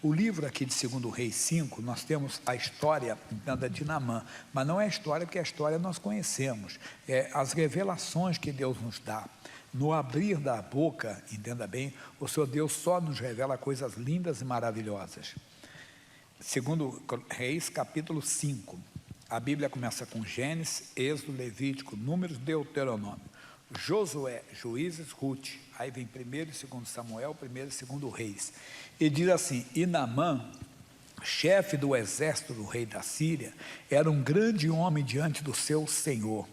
O livro aqui de 2 Reis 5, nós temos a história de Naamã, mas não é a história, porque a história nós conhecemos, é as revelações que Deus nos dá. No abrir da boca, entenda bem, o Senhor Deus só nos revela coisas lindas e maravilhosas. 2 Reis, capítulo 5, a Bíblia começa com Gênesis, Êxodo, Levítico, Números, Deuteronômio, Josué, Juízes, Ruth, aí vem 1º e 2º Samuel, 1º e 2º Reis, e diz assim: e Naamã, chefe do exército do rei da Síria, era um grande homem diante do seu senhor,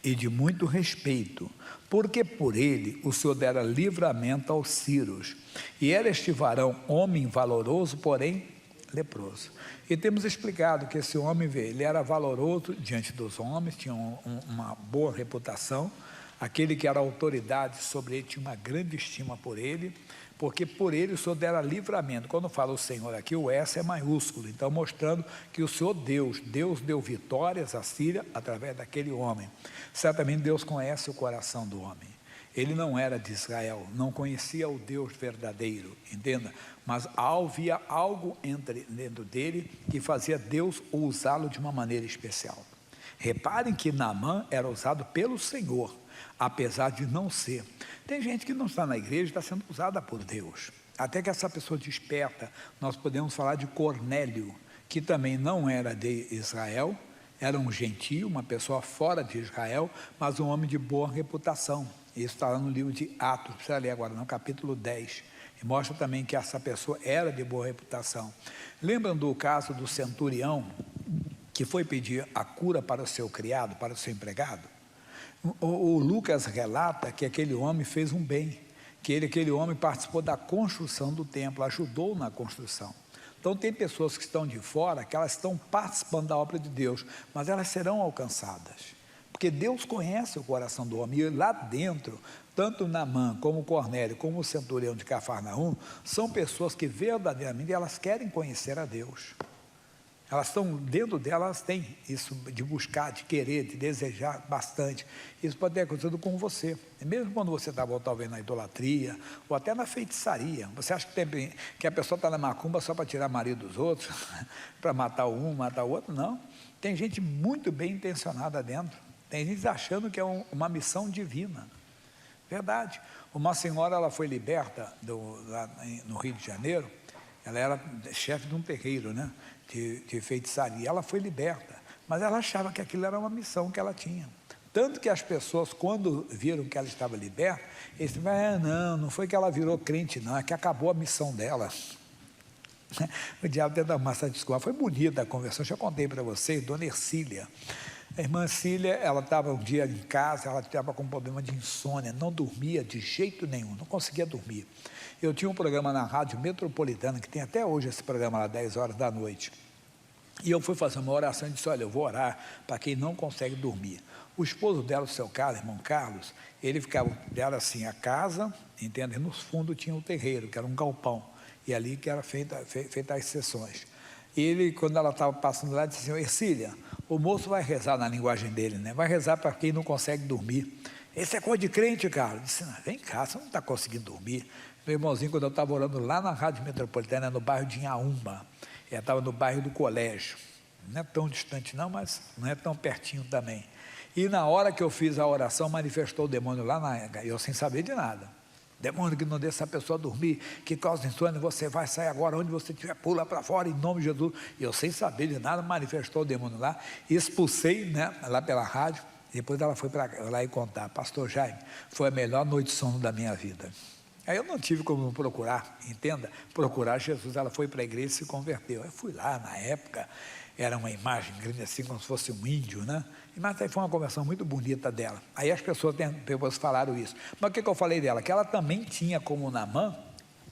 e de muito respeito, porque por ele o Senhor dera livramento aos sírios, e era este varão homem valoroso, porém leproso. E temos explicado que esse homem, ele era valoroso diante dos homens, tinha uma boa reputação, aquele que era autoridade sobre ele tinha uma grande estima por ele, porque por ele o Senhor dera livramento. Quando fala o Senhor aqui, o S é maiúsculo, então mostrando que o Senhor Deus deu vitórias à Síria através daquele homem. Certamente Deus conhece o coração do homem. Ele não era de Israel, não conhecia o Deus verdadeiro, entenda? Mas havia algo dentro dele que fazia Deus usá-lo de uma maneira especial. Reparem que Naamã era usado pelo Senhor, apesar de não ser. Tem gente que não está na igreja e está sendo usada por Deus. Até que essa pessoa desperta, nós podemos falar de Cornélio, que também não era de Israel, era um gentio, uma pessoa fora de Israel, mas um homem de boa reputação. Isso está lá no livro de Atos, não precisa ler agora, no capítulo 10. E mostra também que essa pessoa era de boa reputação. Lembram do caso do centurião, que foi pedir a cura para o seu criado, para o seu empregado? O Lucas relata que aquele homem fez um bem, que aquele homem participou da construção do templo, ajudou na construção. Então tem pessoas que estão de fora, que elas estão participando da obra de Deus, mas elas serão alcançadas, porque Deus conhece o coração do homem, e lá dentro, tanto Naamã, como Cornélio, como o centurião de Cafarnaum, são pessoas que verdadeiramente elas querem conhecer a Deus. Elas estão, dentro delas, elas têm isso de buscar, de querer, de desejar bastante. Isso pode ter acontecido com você. E mesmo quando você estava talvez na idolatria, ou até na feitiçaria. Você acha que a pessoa está na macumba só para tirar marido dos outros, para matar um, matar o outro? Não. Tem gente muito bem intencionada dentro. Tem gente achando que é uma missão divina. Verdade. Uma senhora, ela foi liberta lá no Rio de Janeiro. Ela era chefe de um terreiro, né? De feitiçaria. Ela foi liberta, mas ela achava que aquilo era uma missão que ela tinha. Tanto que as pessoas, quando viram que ela estava liberta, eles disseram: não foi que ela virou crente, não, é que acabou a missão dela. O diabo tenta arrumar essa desculpa. Foi bonita a conversão, já contei para vocês, dona Ercília. A irmã Cília, ela estava um dia em casa, ela estava com um problema de insônia, não dormia de jeito nenhum, não conseguia dormir. Eu tinha um programa na Rádio Metropolitana, que tem até hoje esse programa lá, 10 horas da noite. E eu fui fazer uma oração e disse: olha, eu vou orar para quem não consegue dormir. O esposo dela, o seu Carlos, irmão Carlos, ele ficava dela assim, a casa, entende? No fundo tinha o terreiro, que era um galpão, e ali que era feita as sessões. E ele, quando ela estava passando lá, disse assim: Ercília, o moço vai rezar na linguagem dele, né? Vai rezar para quem não consegue dormir. Esse é coisa de crente, cara. Eu disse: vem cá, você não está conseguindo dormir. Meu irmãozinho, quando eu estava orando lá na Rádio Metropolitana, no bairro de Inhaúma, eu estava no bairro do colégio, não é tão distante não, mas não é tão pertinho também. E na hora que eu fiz a oração, manifestou o demônio lá, eu sem saber de nada. Demônio que não deixa essa pessoa dormir, que causa insônia, você vai sair agora, onde você estiver, pula para fora, em nome de Jesus. E eu sem saber de nada, manifestou o demônio lá, expulsei, né, lá pela rádio. Depois ela foi para lá e contar: pastor Jaime, foi a melhor noite de sono da minha vida. Aí eu não tive como procurar, entenda, procurar Jesus. Ela foi para a igreja e se converteu. Eu fui lá, na época, era uma imagem grande assim, como se fosse um índio, né? Mas aí foi uma conversão muito bonita dela. Aí as pessoas depois falaram isso. Mas o que eu falei dela? Que ela também tinha, como Naamã,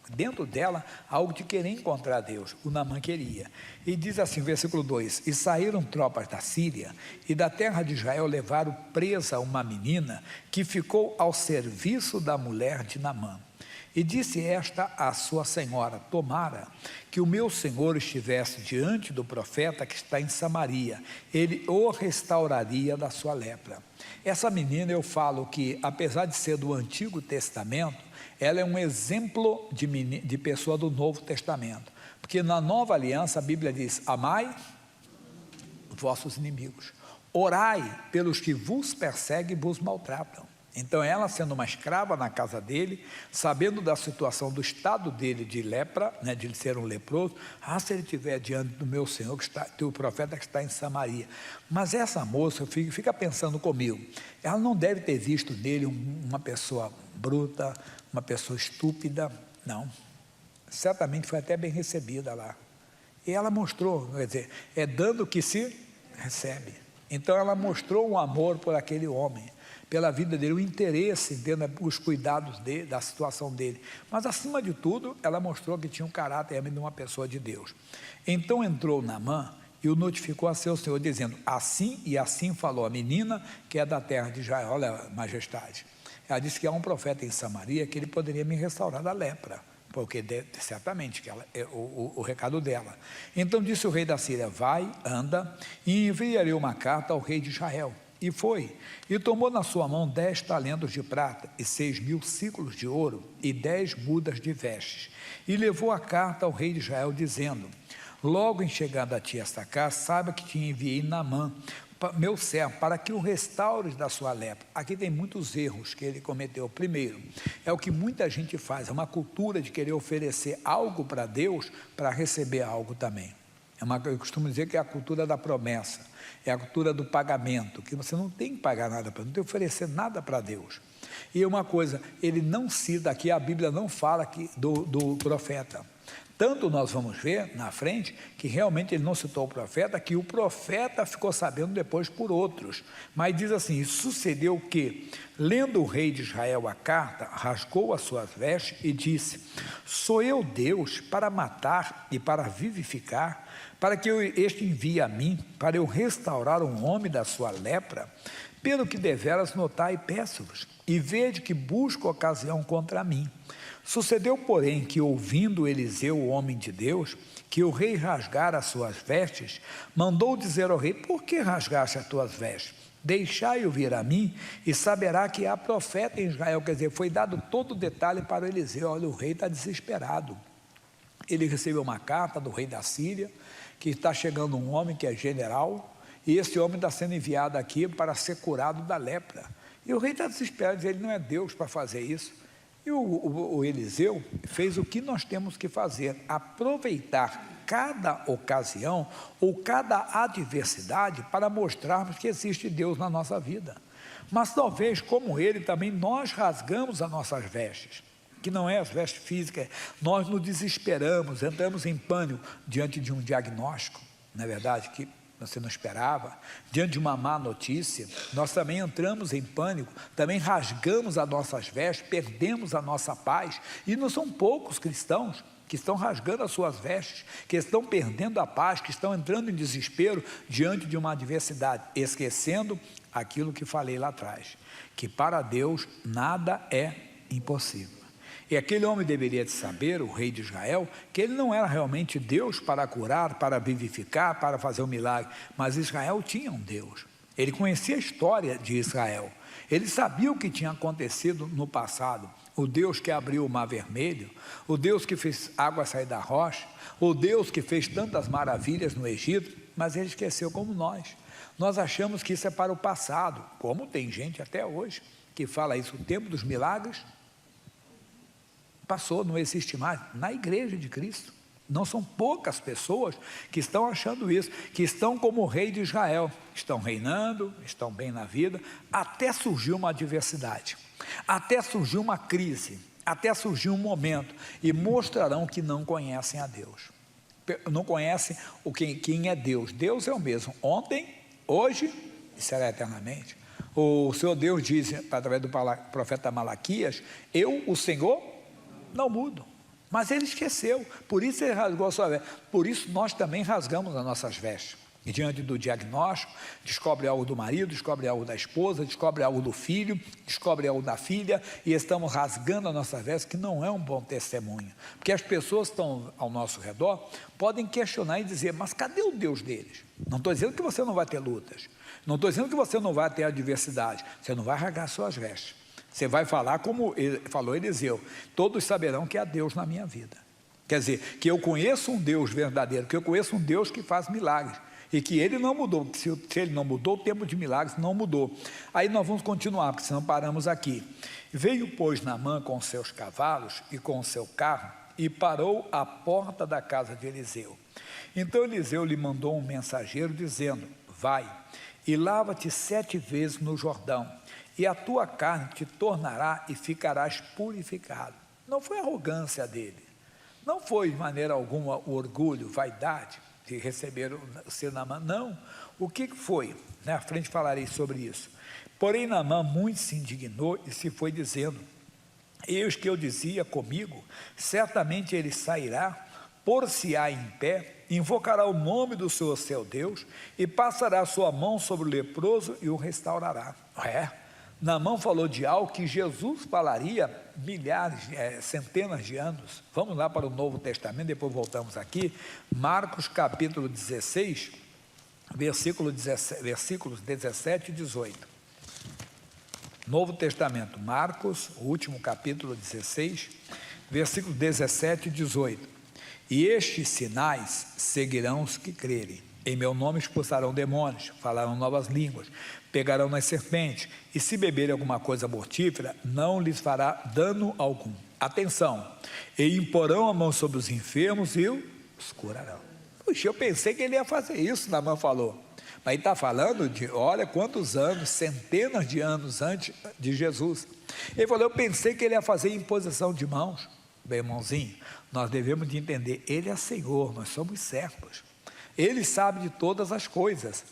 dentro dela, algo de querer encontrar Deus. O Naamã queria. E diz assim, versículo 2: e saíram tropas da Síria e da terra de Israel, levaram presa uma menina que ficou ao serviço da mulher de Naamã. E disse esta à sua senhora: tomara que o meu senhor estivesse diante do profeta que está em Samaria, ele o restauraria da sua lepra. Essa menina, eu falo que, apesar de ser do Antigo Testamento, ela é um exemplo de pessoa do Novo Testamento, Porque na nova aliança a Bíblia diz: amai vossos inimigos, orai pelos que vos perseguem e vos maltratam. Então ela, sendo uma escrava na casa dele, sabendo da situação, do estado dele de lepra, né, de ele ser um leproso, se ele estiver diante do meu Senhor, o profeta que está em Samaria. Mas essa moça fica pensando comigo, ela não deve ter visto nele uma pessoa bruta, uma pessoa estúpida, não. Certamente foi até bem recebida lá. E ela mostrou, quer dizer, é dando que se recebe. Então ela mostrou um amor por aquele homem, pela vida dele, o interesse, entenda, os cuidados dele, da situação dele. Mas, acima de tudo, ela mostrou que tinha um caráter de uma pessoa de Deus. Então entrou Naamã e o notificou a seu senhor, dizendo: assim e assim falou a menina que é da terra de Israel. Olha, majestade, ela disse que há um profeta em Samaria que ele poderia me restaurar da lepra, porque certamente que o recado dela. Então disse o rei da Síria: vai, anda, e enviarei uma carta ao rei de Israel. E foi, e tomou na sua mão 10 talentos de prata, e 6.000 ciclos de ouro, e 10 mudas de vestes, e levou a carta ao rei de Israel, dizendo: logo em chegando a ti esta carta, saiba que te enviei Naamã, meu servo, para que o restaures da sua lepra. Aqui tem muitos erros que ele cometeu. Primeiro, é o que muita gente faz, é uma cultura de querer oferecer algo para Deus, para receber algo também. Eu costumo dizer que é a cultura da promessa, é a cultura do pagamento, que você não tem que pagar nada para Deus, não tem que oferecer nada para Deus. E uma coisa, ele não cita aqui, a Bíblia não fala aqui do profeta. Tanto nós vamos ver na frente, que realmente ele não citou o profeta, que o profeta ficou sabendo depois por outros. Mas diz assim: sucedeu que, lendo o rei de Israel a carta, rasgou as suas vestes e disse: sou eu Deus para matar e para vivificar, para que este envie a mim, para eu restaurar um homem da sua lepra? Pelo que deveras notai, peço-vos, e vede que busco ocasião contra mim. Sucedeu, porém, que ouvindo Eliseu, o homem de Deus, que o rei rasgara as suas vestes, mandou dizer ao rei: por que rasgaste as tuas vestes? Deixai-o vir a mim, e saberá que há profeta em Israel. Quer dizer, foi dado todo o detalhe para Eliseu. Olha, o rei está desesperado. Ele recebeu uma carta do rei da Síria, que está chegando um homem que é general, e esse homem está sendo enviado aqui para ser curado da lepra. E o rei está desesperado, diz: ele não é Deus para fazer isso. E o Eliseu fez o que nós temos que fazer: aproveitar cada ocasião ou cada adversidade para mostrarmos que existe Deus na nossa vida. Mas talvez, como ele, também nós rasgamos as nossas vestes, que não é as vestes físicas, nós nos desesperamos, entramos em pânico diante de um diagnóstico, não é verdade, que você não esperava, diante de uma má notícia, nós também entramos em pânico, também rasgamos as nossas vestes, perdemos a nossa paz, e não são poucos cristãos que estão rasgando as suas vestes, que estão perdendo a paz, que estão entrando em desespero diante de uma adversidade, esquecendo aquilo que falei lá atrás, que para Deus nada é impossível. E aquele homem deveria saber, o rei de Israel, que ele não era realmente Deus para curar, para vivificar, para fazer um milagre, mas Israel tinha um Deus. Ele conhecia a história de Israel, ele sabia o que tinha acontecido no passado, o Deus que abriu o mar vermelho, o Deus que fez água sair da rocha, o Deus que fez tantas maravilhas no Egito, mas ele esqueceu, como nós achamos que isso é para o passado, como tem gente até hoje que fala isso. O tempo dos milagres passou, não existe mais na igreja de Cristo. Não são poucas pessoas que estão achando isso, que estão como o rei de Israel, estão reinando, estão bem na vida, até surgiu uma adversidade, até surgiu uma crise, até surgiu um momento, e mostrarão que não conhecem a Deus, não conhecem quem é Deus. Deus é o mesmo, ontem, hoje e será eternamente. O Senhor Deus diz, através do profeta Malaquias: eu, o Senhor, não mudo. Mas ele esqueceu, por isso ele rasgou a sua veste. Por isso nós também rasgamos as nossas vestes. E diante do diagnóstico, descobre algo do marido, descobre algo da esposa, descobre algo do filho, descobre algo da filha, e estamos rasgando a nossa veste, que não é um bom testemunho. Porque as pessoas que estão ao nosso redor podem questionar e dizer: mas cadê o Deus deles? Não estou dizendo que você não vai ter lutas, não estou dizendo que você não vai ter adversidade, você não vai rasgar suas vestes. Você vai falar como falou Eliseu: todos saberão que há Deus na minha vida. Quer dizer, que eu conheço um Deus verdadeiro, que eu conheço um Deus que faz milagres, e que ele não mudou, se ele não mudou, o tempo de milagres não mudou. Aí nós vamos continuar, porque senão paramos aqui. Veio, pois, Naamã com seus cavalos e com o seu carro, e parou à porta da casa de Eliseu. Então Eliseu lhe mandou um mensageiro, dizendo: vai, e lava-te 7 vezes no Jordão, e a tua carne te tornará e ficarás purificado. Não foi arrogância dele, não foi de maneira alguma o orgulho, vaidade de receber o seu Naamã, não. O que foi? Na frente falarei sobre isso. Porém Naamã muito se indignou e se foi dizendo: eis que eu dizia comigo, certamente ele sairá, por-se-á em pé, invocará o nome do Senhor seu Deus, e passará a sua mão sobre o leproso e o restaurará. Naamã falou de algo que Jesus falaria milhares, centenas de anos. Vamos lá para o Novo Testamento, depois voltamos aqui. Marcos capítulo 16, versículos 17 e 18. Novo Testamento, Marcos, o último capítulo 16, versículos 17 e 18. E estes sinais seguirão os que crerem. Em meu nome expulsarão demônios, falarão novas línguas, pegarão nas serpentes, e se beberem alguma coisa mortífera, não lhes fará dano algum. Atenção, e imporão a mão sobre os enfermos e os curarão. Puxa, eu pensei que ele ia fazer isso, Naamã falou. Mas ele está falando de, olha quantos anos, centenas de anos antes de Jesus. Ele falou, eu pensei que ele ia fazer imposição de mãos. Bem, irmãozinho, nós devemos de entender, ele é Senhor, nós somos servos. Ele sabe de todas as coisas.